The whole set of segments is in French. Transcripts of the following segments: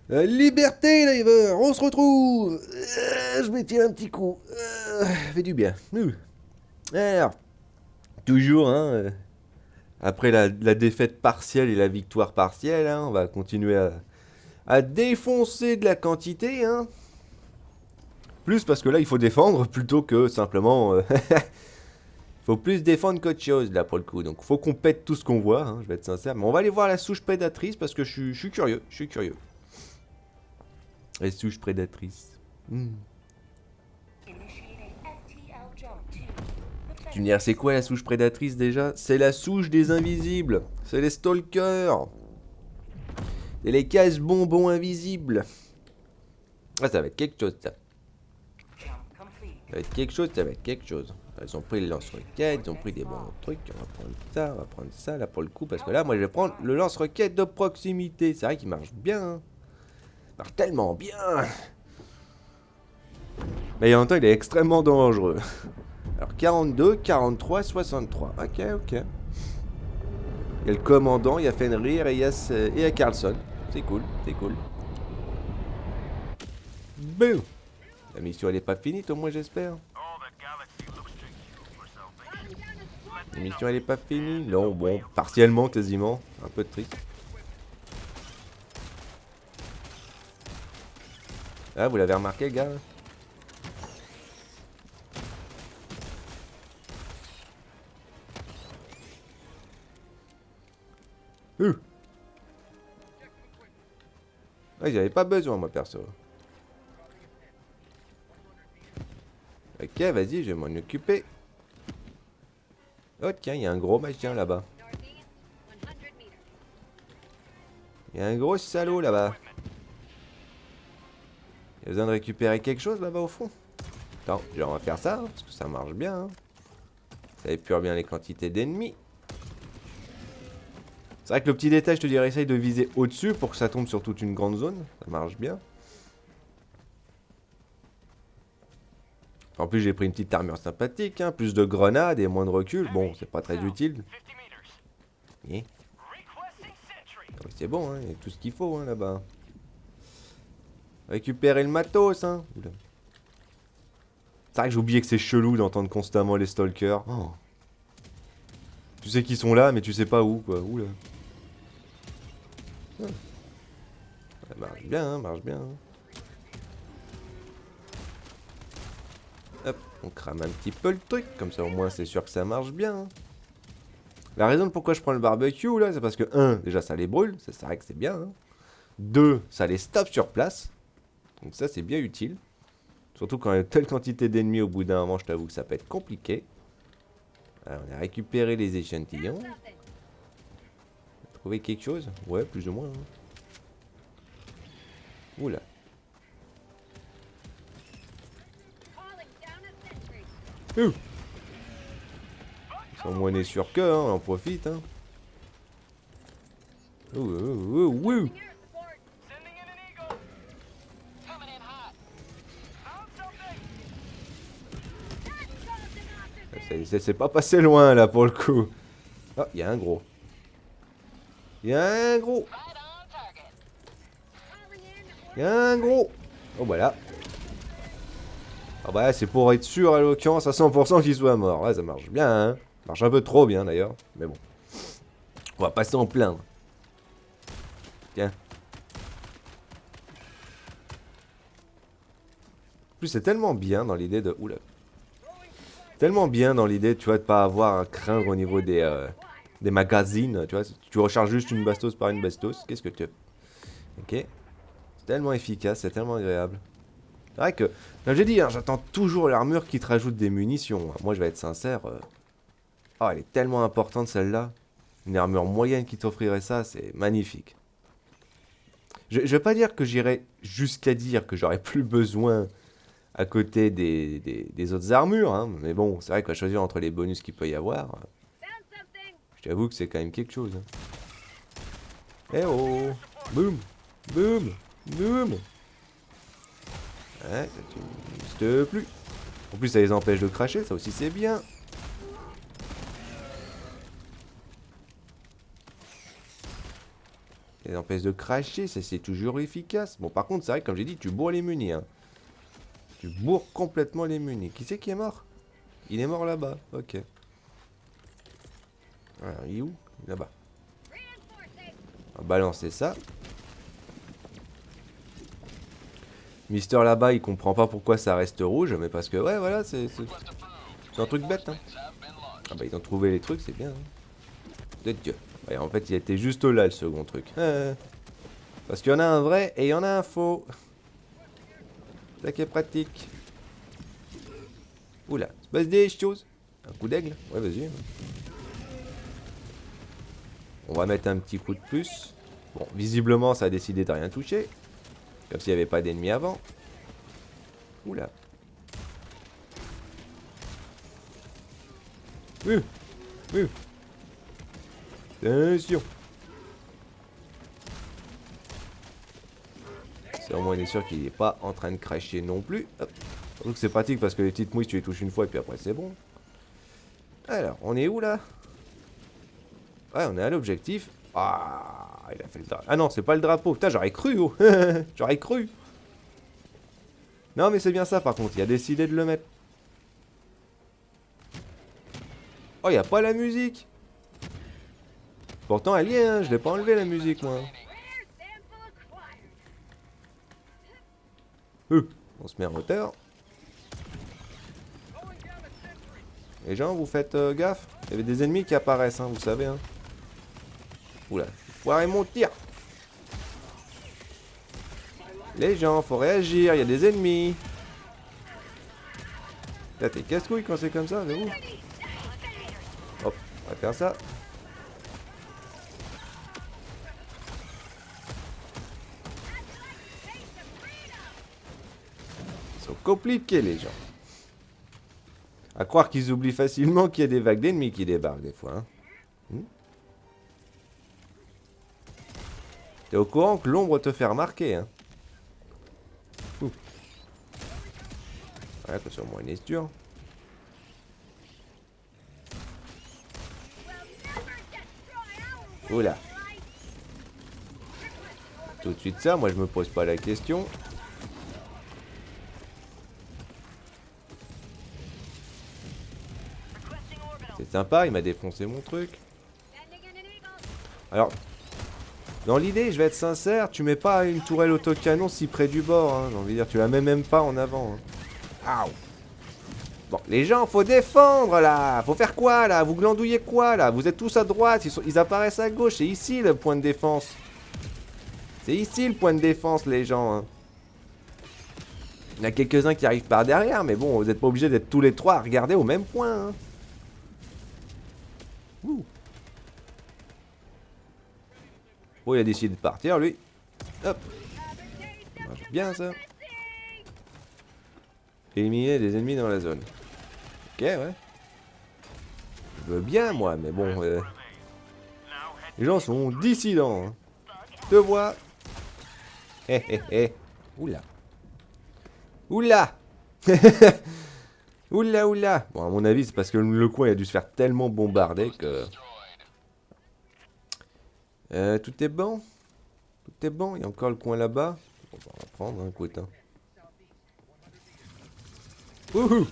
Liberté, Diver, on se retrouve. Je vais tirer un petit coup. Fait du bien. Alors, toujours, hein, après la défaite partielle et la victoire partielle, hein, on va continuer à défoncer de la quantité. Hein. Plus parce que là, il faut défendre plutôt que simplement... faut plus défendre qu'autre chose, là, pour le coup. Donc, faut qu'on pète tout ce qu'on voit, hein, je vais être sincère. Mais on va aller voir la souche prédatrice parce que je suis curieux. Je suis curieux. Les souches prédatrices. Hmm. Tu me dis, c'est quoi la souche prédatrice déjà? C'est la souche des invisibles. C'est les stalkers. C'est les casse-bonbons invisibles. Ah, ça va être quelque chose, ça. Ça va être quelque chose, ça va être quelque chose. Ils ont pris le lance-roquettes, ils ont pris des bons trucs. On va prendre ça, là, pour le coup. Parce que là, moi, je vais prendre le lance-roquette de proximité. C'est vrai qu'il marche bien. Hein. Il marche tellement bien. Mais en même temps, il est extrêmement dangereux. Alors, 42, 43, 63. Ok, ok. Il y a le commandant, il y a Fenrir et il y a Carlson. C'est cool, c'est cool. Boum. La mission elle est pas finie, au moins j'espère. La mission elle est pas finie. Non, bon, partiellement quasiment. Un peu triste. Ah, vous l'avez remarqué, gars? Ah, j'avais pas besoin, moi, perso. Ok, vas-y, je vais m'en occuper. Oh, tiens, il y a un gros machin là-bas. Il y a un gros salaud là-bas. Il y a besoin de récupérer quelque chose là-bas au fond. Attends, on va faire ça, hein, parce que ça marche bien. Hein. Ça épure bien les quantités d'ennemis. C'est vrai que le petit détail, je te dirais, essaye de viser au-dessus pour que ça tombe sur toute une grande zone. Ça marche bien. En plus, j'ai pris une petite armure sympathique, hein, plus de grenades et moins de recul. Bon, c'est pas très utile. Yeah. C'est bon, hein, il y a tout ce qu'il faut hein, là-bas. Récupérer le matos, hein. Oula. C'est vrai que j'ai oublié que c'est chelou d'entendre constamment les stalkers. Oh. Tu sais qu'ils sont là, mais tu sais pas où, quoi. Oula. Ah. Ça marche bien, hein, marche bien. Hein. Hop, on crame un petit peu le truc, comme ça au moins c'est sûr que ça marche bien. Hein. La raison de pourquoi je prends le barbecue là, c'est parce que 1, déjà ça les brûle, c'est vrai que c'est bien. Hein. 2, ça les stoppe sur place. Donc ça c'est bien utile. Surtout quand il y a telle quantité d'ennemis au bout d'un moment, je t'avoue que ça peut être compliqué. Alors, on a récupéré les échantillons. Trouvé quelque chose? Ouais, plus ou moins. Hein. Oula. Ouh. Ils sont moins nés sur que, hein, on en profite. Hein. Ouh, ouh, ouh, ouh. C'est pas passé loin là pour le coup. Ah, il y a un gros. Il y a un gros. Il y a un gros. Oh voilà. Ah bah c'est pour être sûr à l'occurrence à 100% qu'il soit mort. Là ça marche bien. Hein. Ça marche un peu trop bien d'ailleurs. Mais bon. On va pas s'en plaindre. Tiens. En plus c'est tellement bien dans l'idée de... Oula. Tellement bien dans l'idée, tu vois, de pas avoir à craindre au niveau des magazines, tu vois. Tu recharges juste une bastos par une bastos. Qu'est-ce que tu... Ok. C'est tellement efficace, c'est tellement agréable. C'est vrai que, comme j'ai dit, hein, j'attends toujours l'armure qui te rajoute des munitions. Moi, je vais être sincère. Oh, elle est tellement importante celle-là. Une armure moyenne qui t'offrirait ça, c'est magnifique. Je vais pas dire que j'irai jusqu'à dire que j'aurais plus besoin à côté des autres armures, hein, mais bon, c'est vrai qu'à choisir entre les bonus qu'il peut y avoir, je t'avoue que c'est quand même quelque chose. Hein. Eh oh! Boum! Boum! Boum! Ouais, ça n'existe plus. En plus, ça les empêche de cracher, ça aussi c'est bien. Ça empêche de cracher, ça c'est toujours efficace. Bon, par contre, c'est vrai que comme j'ai dit, tu bourres les munis. Hein. Tu bourres complètement les munis. Qui c'est qui est mort? Il est mort là-bas, ok. Alors, il est où? Là-bas. On va balancer ça. Mister là-bas, il comprend pas pourquoi ça reste rouge, mais parce que, ouais, voilà, c'est un truc bête. Hein. Ah bah, ils ont trouvé les trucs, c'est bien. Hein. De Dieu. Ouais, en fait, il était juste là, le second truc. Parce qu'il y en a un vrai et il y en a un faux. Ça qui est pratique. Oula, se passe des choses. Un coup d'aigle? Ouais, vas-y. On va mettre un petit coup de plus. Bon, visiblement, ça a décidé de rien toucher. Comme s'il n'y avait pas d'ennemis avant. Oula. Oui. Attention. C'est au moins on est sûr qu'il n'est pas en train de cracher non plus. Hop. Surtout que c'est pratique parce que les petites mouilles, tu les touches une fois et puis après c'est bon. Alors, on est où là? Ouais, on est à l'objectif. Ah, il a fait le drapeau. Ah non, c'est pas le drapeau. Putain, j'aurais cru, oh. J'aurais cru. Non, mais c'est bien ça par contre. Il a décidé de le mettre. Oh, il n'y a pas la musique. Pourtant, elle y est, hein. Je l'ai pas enlevé la musique, moi. On se met en hauteur. Les gens, vous faites gaffe. Il y avait des ennemis qui apparaissent, hein, vous savez. Hein. Oula, foirez mon tir. Les gens, faut réagir, il y a des ennemis. Là, t'es casse-couille quand c'est comme ça, c'est où? Hop, on va faire ça. Ils sont compliqués, les gens. À croire qu'ils oublient facilement qu'il y a des vagues d'ennemis qui débarquent des fois. Hein. T'es au courant que l'ombre te fait remarquer, hein. Ouais, attention, moi, une esture. Oula. Tout de suite ça, moi je me pose pas la question. C'est sympa, il m'a défoncé mon truc. Alors, dans l'idée, je vais être sincère, tu mets pas une tourelle autocanon si près du bord, hein. J'ai envie de dire, tu la mets même pas en avant. Hein. Bon, les gens, faut défendre là. Faut faire quoi là? Vous glandouillez quoi là? Vous êtes tous à droite, ils apparaissent à gauche. C'est ici le point de défense. C'est ici le point de défense, les gens. Hein. Il y en a quelques-uns qui arrivent par derrière, mais bon, vous n'êtes pas obligés d'être tous les trois à regarder au même point. Hein. Ouh. Oh, il a décidé de partir, lui. Hop. Ça marche bien, ça. Éliminer des ennemis dans la zone. Ok, ouais. Je veux bien, moi, mais bon... Les gens sont dissidents. Hein. Te vois. Hé, hé, hé. Oula. Oula. Oula, oula. Bon, à mon avis, c'est parce que le coin a dû se faire tellement bombarder que... tout est bon? Tout est bon? Il y a encore le coin là-bas. On va en prendre un coup. Hein. Wouhou!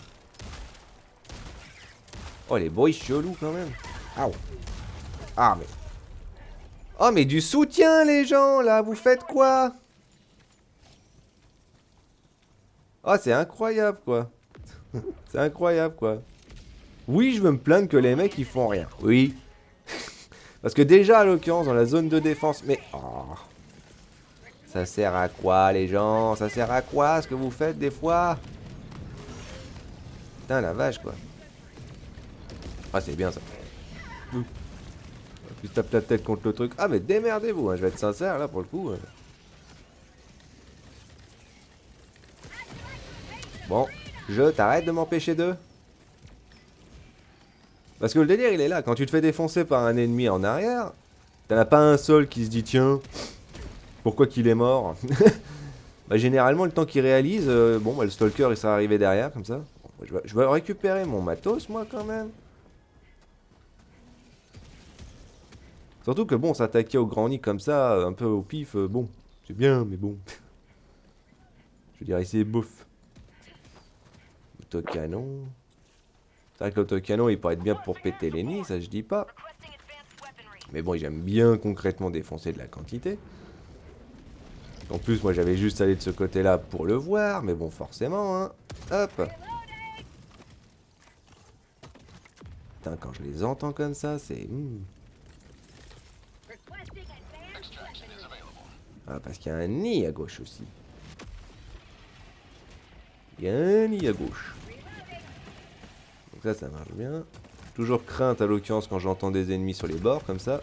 Oh, les bruits chelous quand même. Ah, ah, mais... Oh, mais du soutien, les gens, là. Vous faites quoi? Oh, c'est incroyable, quoi. C'est incroyable, quoi. Oui, je veux me plaindre que les mecs, ils font rien. Oui. Parce que déjà, à l'occurrence, dans la zone de défense... Mais... Oh. Ça sert à quoi, les gens? Ça sert à quoi, ce que vous faites, des fois? Putain, la vache, quoi. Ah, c'est bien, ça. Tu tapes ta tête contre le truc. Ah, mais démerdez-vous, hein, je vais être sincère, là, pour le coup. Bon, t'arrête de m'empêcher d'eux. Parce que le délire, il est là. Quand tu te fais défoncer par un ennemi en arrière, t'en as pas un seul qui se dit, tiens, pourquoi qu'il est mort? Bah, généralement, le temps qu'il réalise, bon, bah, le stalker, il sera arrivé derrière, comme ça. Bon, je vais récupérer mon matos, moi, quand même. Surtout que bon, s'attaquer au grand nid comme ça, un peu au pif, bon, c'est bien, mais bon. Je dirais c'est bof. Autocanon. C'est vrai que l'autocanon il pourrait être bien pour péter les nids, ça je dis pas. Mais bon, j'aime bien concrètement défoncer de la quantité. En plus, moi j'avais juste allé de ce côté-là pour le voir, mais bon, forcément, hein. Hop. Putain, quand je les entends comme ça, c'est... Ah, parce qu'il y a un nid à gauche aussi. Il y a un nid à gauche. Donc ça marche bien. Toujours crainte à l'occurrence quand j'entends des ennemis sur les bords, comme ça.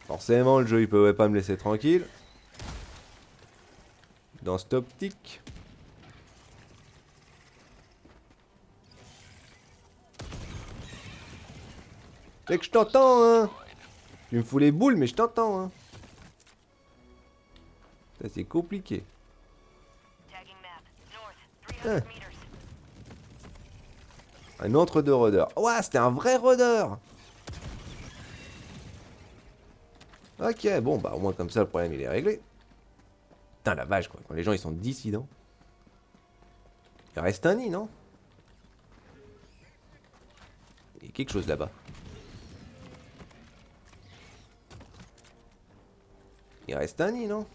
Forcément, le jeu, il pouvait pas me laisser tranquille. Dans cette optique. C'est que je t'entends, hein. Tu me fous les boules, mais je t'entends, hein. Ça, c'est compliqué. Hein. Un autre de rôdeur. Ouah, c'était un vrai rôdeur. Ok, bon, bah au moins comme ça, le problème, il est réglé. Putain, la vache, quoi. Quand les gens, ils sont dissidents. Il reste un nid, non? Il y a quelque chose là-bas. Il reste un nid, non?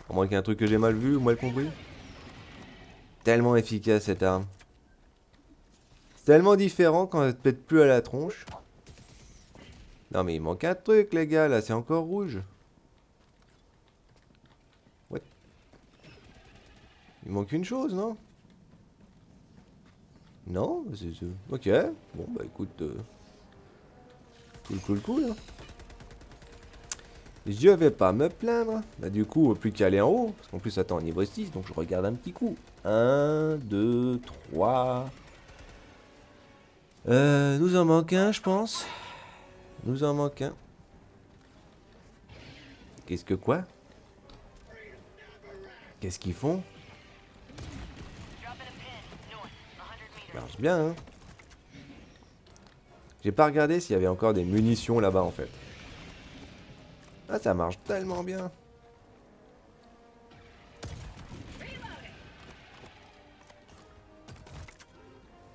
À moins qu'il y ait un truc que j'ai mal vu ou mal compris. Tellement efficace cette arme. C'est tellement différent quand elle te pète plus à la tronche. Non mais il manque un truc les gars, là c'est encore rouge. What? Il manque une chose, non? Non? Ok. Bon bah écoute... Cool. Hein. Je vais pas me plaindre. Bah du coup, plus qu'à aller en haut. Parce qu'en plus, attends, niveau 6, donc je regarde un petit coup. 1, 2, 3. Nous en manque un, je pense. Nous en manque un. Qu'est-ce que quoi? Qu'est-ce qu'ils font? Ça marche bien, hein. J'ai pas regardé s'il y avait encore des munitions là-bas, en fait. Ah, ça marche tellement bien.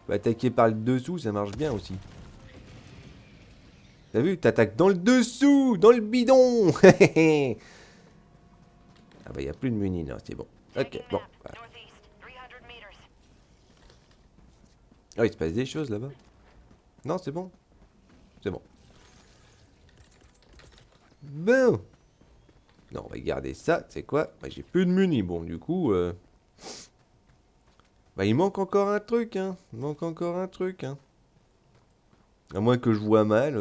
Bah, attaquer par le dessous, ça marche bien aussi. T'as vu? T'attaques dans le dessous! Dans le bidon! Ah bah, y a plus de munis, non, c'est bon. Ok, bon. Voilà. Oh, il se passe des choses là-bas. Non, c'est bon. C'est bon. Bon. Non, on va garder ça. C'est quoi? Bah, j'ai plus de munis. Bon, du coup... Bah, il manque encore un truc, hein. Il manque encore un truc, hein. À moins que je vois mal.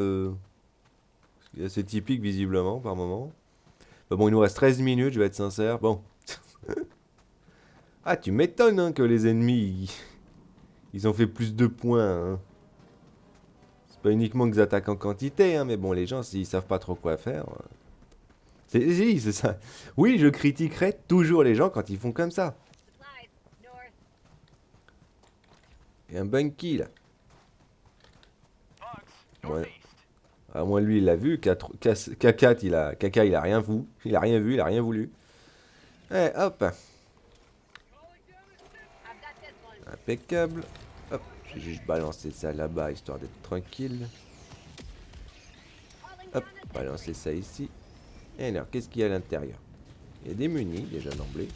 C'est assez typique, visiblement, par moment. Bah bon, il nous reste 13 minutes, je vais être sincère. Bon. Ah, tu m'étonnes, hein, que les ennemis... Ils ont fait plus de points, hein. C'est pas uniquement qu'ils attaquent en quantité, hein, mais bon, les gens, s'ils savent pas trop quoi faire... c'est ça. Oui, je critiquerai toujours les gens quand ils font comme ça. Et un bunky, là. Ouais. À moins lui, il l'a vu. K4, il a rien vu. Il a rien vu, il a rien voulu. Eh, hop. Impeccable. Hop, j'ai juste balancé ça là-bas, histoire d'être tranquille. Hop, balancer ça ici. Et alors, qu'est-ce qu'il y a à l'intérieur? Il y a des munis, déjà d'emblée.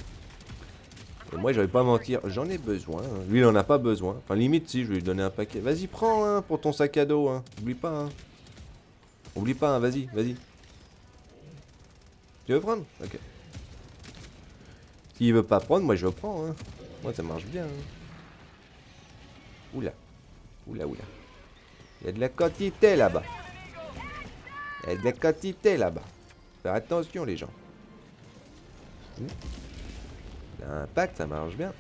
Et moi, je vais pas mentir, j'en ai besoin. Hein. Lui, il en a pas besoin. Enfin, limite, si, je vais lui donner un paquet. Vas-y, prends, hein, pour ton sac à dos. Hein. Oublie pas, hein. Oublie pas, hein, vas-y. Tu veux prendre? Ok. S'il veut pas prendre, moi, je prends, hein. Moi, ça marche bien, hein. Oula. Il y a de la quantité là-bas. Faire attention, les gens. L'impact, ça marche bien.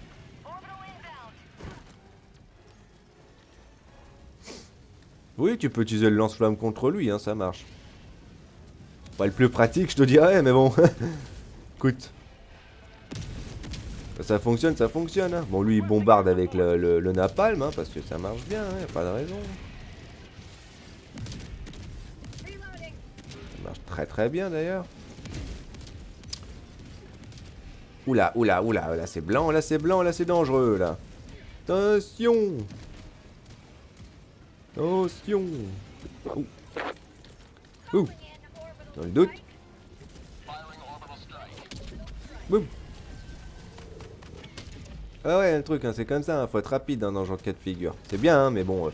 Oui, tu peux utiliser le lance-flamme contre lui, hein, ça marche. Pas le plus pratique, je te dirais, mais bon. Écoute. Ça fonctionne, Hein. Bon, lui, il bombarde avec le napalm, hein, parce que ça marche bien, hein, y a pas de raison. très très bien d'ailleurs. Oula, oula, oula, là c'est blanc, là c'est blanc, là c'est dangereux là. Attention. Attention. Ouh. Ouh. Dans le doute. Boum. Ah ouais, le truc, hein, c'est comme ça, hein, faut être rapide hein, dans ce genre de cas de figure. C'est bien, hein, mais bon...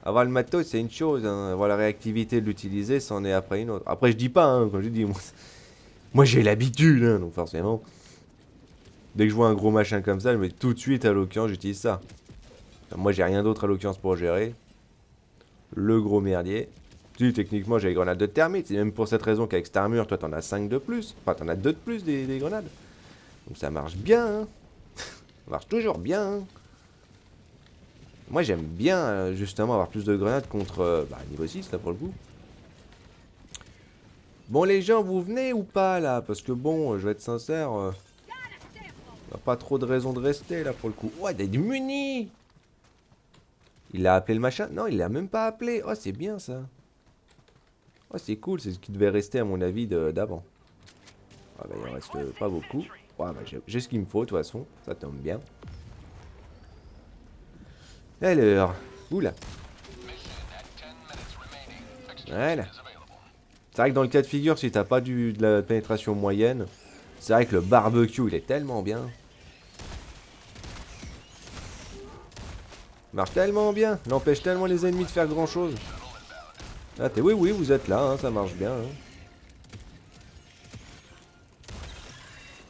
avoir le matos, c'est une chose, hein, avoir la réactivité de l'utiliser, c'en est après une autre. Après, je dis pas, hein, comme je dis, moi j'ai l'habitude, hein, donc forcément... Dès que je vois un gros machin comme ça, je mets tout de suite à l'occurrence, j'utilise ça. Enfin, moi, j'ai rien d'autre à l'occurrence pour gérer. Le gros merdier. Si, techniquement, j'ai les grenades de termites. C'est même pour cette raison qu'avec cette armure, toi, t'en as 5 de plus. Enfin, t'en as 2 de plus des grenades. Donc ça marche bien, hein. Ça marche toujours bien, hein. Moi, j'aime bien, justement, avoir plus de grenades contre... niveau 6, là, pour le coup. Bon, les gens, vous venez ou pas, là? Parce que, bon, je vais être sincère... on n'a pas trop de raison de rester, là, pour le coup. Ouais, des munis! Il a appelé le machin? Non, il l'a même pas appelé. Oh, c'est bien, ça. Oh, c'est cool. C'est ce qui devait rester, à mon avis, d'avant. Ah, bah, il en reste pas beaucoup. Ouais, bah, j'ai ce qu'il me faut, de toute façon. Ça tombe bien. Alors, oula. Voilà. C'est vrai que dans le cas de figure, si t'as pas de la pénétration moyenne, c'est vrai que le barbecue, il est tellement bien. Il marche tellement bien. Il empêche tellement les ennemis de faire grand chose. Ah, oui, oui, vous êtes là, hein, ça marche bien. Hein.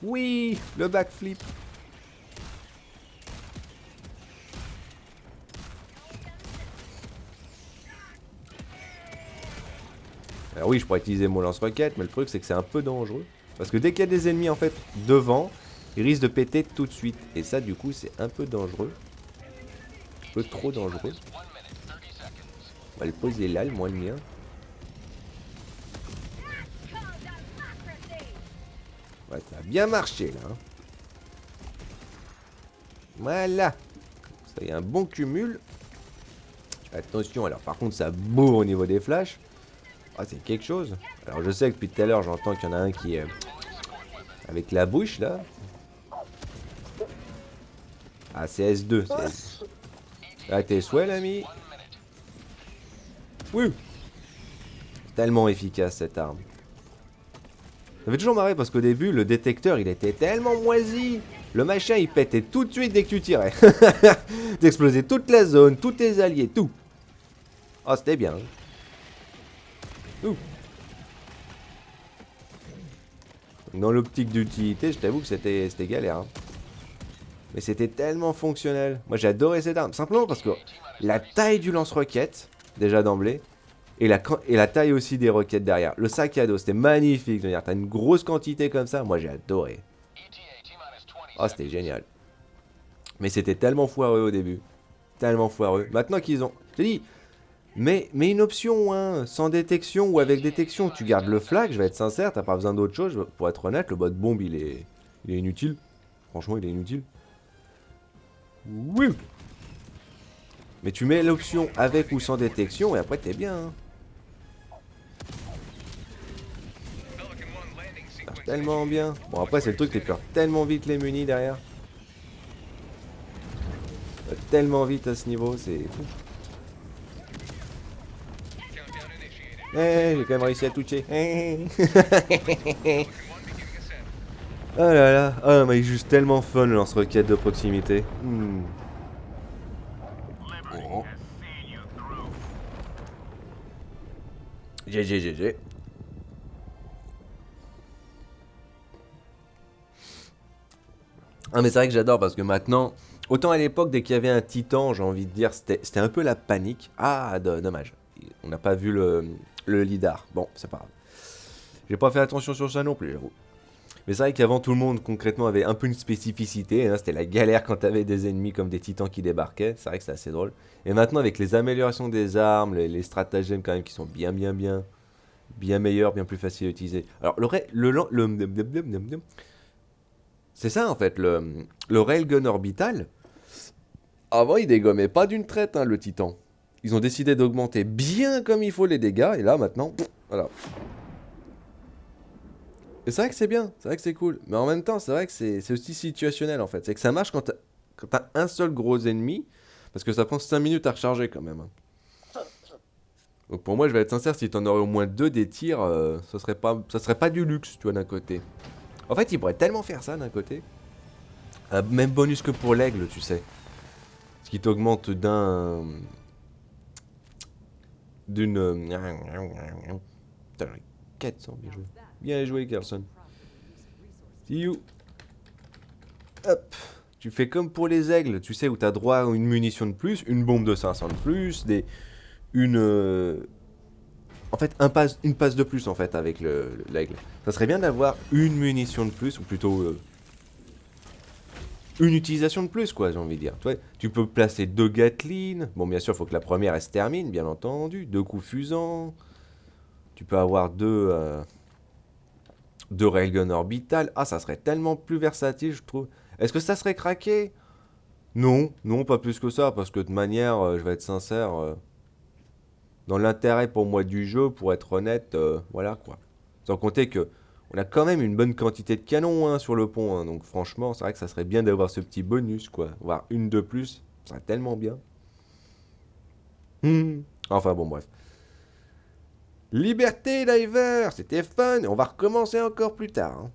Oui, le backflip. Alors oui, je pourrais utiliser mon lance-roquette, mais le truc c'est que c'est un peu dangereux. Parce que dès qu'il y a des ennemis en fait devant, ils risquent de péter tout de suite. Et ça du coup c'est un peu dangereux. Un peu trop dangereux. On va le poser là, le moins le mien. Ouais, ça a bien marché là. Hein. Voilà. Ça y est, un bon cumul. Attention, alors par contre ça bourre au niveau des flashs. Ah, c'est quelque chose. Alors je sais que depuis tout à l'heure j'entends qu'il y en a un qui est avec la bouche là. Ah, c'est S2. Ah, tes souhaits l'ami. Oui. Tellement efficace cette arme. Ça fait toujours marrer parce qu'au début le détecteur il était tellement moisi. Le machin il pétait tout de suite dès que tu tirais. T'explosais toute la zone, tous tes alliés, tout. Oh, c'était bien. Ouh. Dans l'optique d'utilité, je t'avoue que c'était galère. Hein. Mais c'était tellement fonctionnel. Moi j'ai adoré cette arme. Simplement parce que la taille du lance-roquette, déjà d'emblée, et la taille aussi des roquettes derrière. Le sac à dos, c'était magnifique. T'as une grosse quantité comme ça, moi j'ai adoré. Oh, c'était génial. Mais c'était tellement foireux au début. Tellement foireux. Maintenant qu'ils ont... Je te dis... Mais une option, hein, sans détection ou avec détection, tu gardes le flag, je vais être sincère, t'as pas besoin d'autre chose. Pour être honnête, le bot bombe il est inutile. Franchement, il est inutile. Oui. Mais tu mets l'option avec ou sans détection et après t'es bien. Hein. Ça marche tellement bien. Bon, après, c'est le truc, t'es perds tellement vite les munis derrière. Tellement vite à ce niveau, c'est fou. J'ai quand même réussi à toucher. Oh là là. Oh mais il est juste tellement fun le lance-roquette de proximité. Oh. GG. Ah mais c'est vrai que j'adore parce que maintenant... Autant à l'époque, dès qu'il y avait un titan, j'ai envie de dire, c'était un peu la panique. Ah, dommage. On n'a pas vu le lidar. Bon, c'est pas grave. J'ai pas fait attention sur ça non plus, j'avoue. Mais c'est vrai qu'avant, tout le monde, concrètement, avait un peu une spécificité. Hein, c'était la galère quand t'avais des ennemis comme des titans qui débarquaient. C'est vrai que c'est assez drôle. Et maintenant, avec les améliorations des armes, les stratagèmes quand même qui sont bien meilleurs, bien plus faciles à utiliser. Alors, c'est ça, en fait, le railgun orbital... Avant, il dégommait pas d'une traite, hein, le titan. Ils ont décidé d'augmenter bien comme il faut les dégâts, et là, maintenant, Voilà. Et c'est vrai que c'est bien, c'est vrai que c'est cool. Mais en même temps, c'est vrai que c'est aussi situationnel en fait. C'est que ça marche quand t'as un seul gros ennemi, parce que ça prend 5 minutes à recharger quand même, hein. Donc pour moi, je vais être sincère, si t'en aurais au moins deux des tirs, ça serait pas du luxe, tu vois, d'un côté. En fait, il pourrait tellement faire ça d'un côté. Même bonus que pour l'aigle, tu sais. Ce qui t'augmente d'une... Putain, 400, bien joué. Bien joué, Carlson. See you. Hop. Tu fais comme pour les aigles, tu sais, où t'as droit à une munition de plus, une bombe de 500 de plus, une... en fait, une passe de plus, en fait, avec l'aigle. Ça serait bien d'avoir une munition de plus, ou plutôt une utilisation de plus, quoi, j'ai envie de dire. Tu peux placer deux Gatling. Bon, bien sûr, il faut que la première, elle se termine, bien entendu. Deux coups fusants. Tu peux avoir deux railguns orbitales. Ah, ça serait tellement plus versatile, je trouve. Est-ce que ça serait craqué? Non, non, pas plus que ça, parce que de manière, je vais être sincère, dans l'intérêt pour moi du jeu, pour être honnête, voilà quoi. Sans compter que on a quand même une bonne quantité de canons hein, sur le pont, hein, donc franchement, c'est vrai que ça serait bien d'avoir ce petit bonus, quoi. Voire une de plus, ça serait tellement bien. Enfin bon, bref. Liberté, Diver, c'était fun, on va recommencer encore plus tard, hein.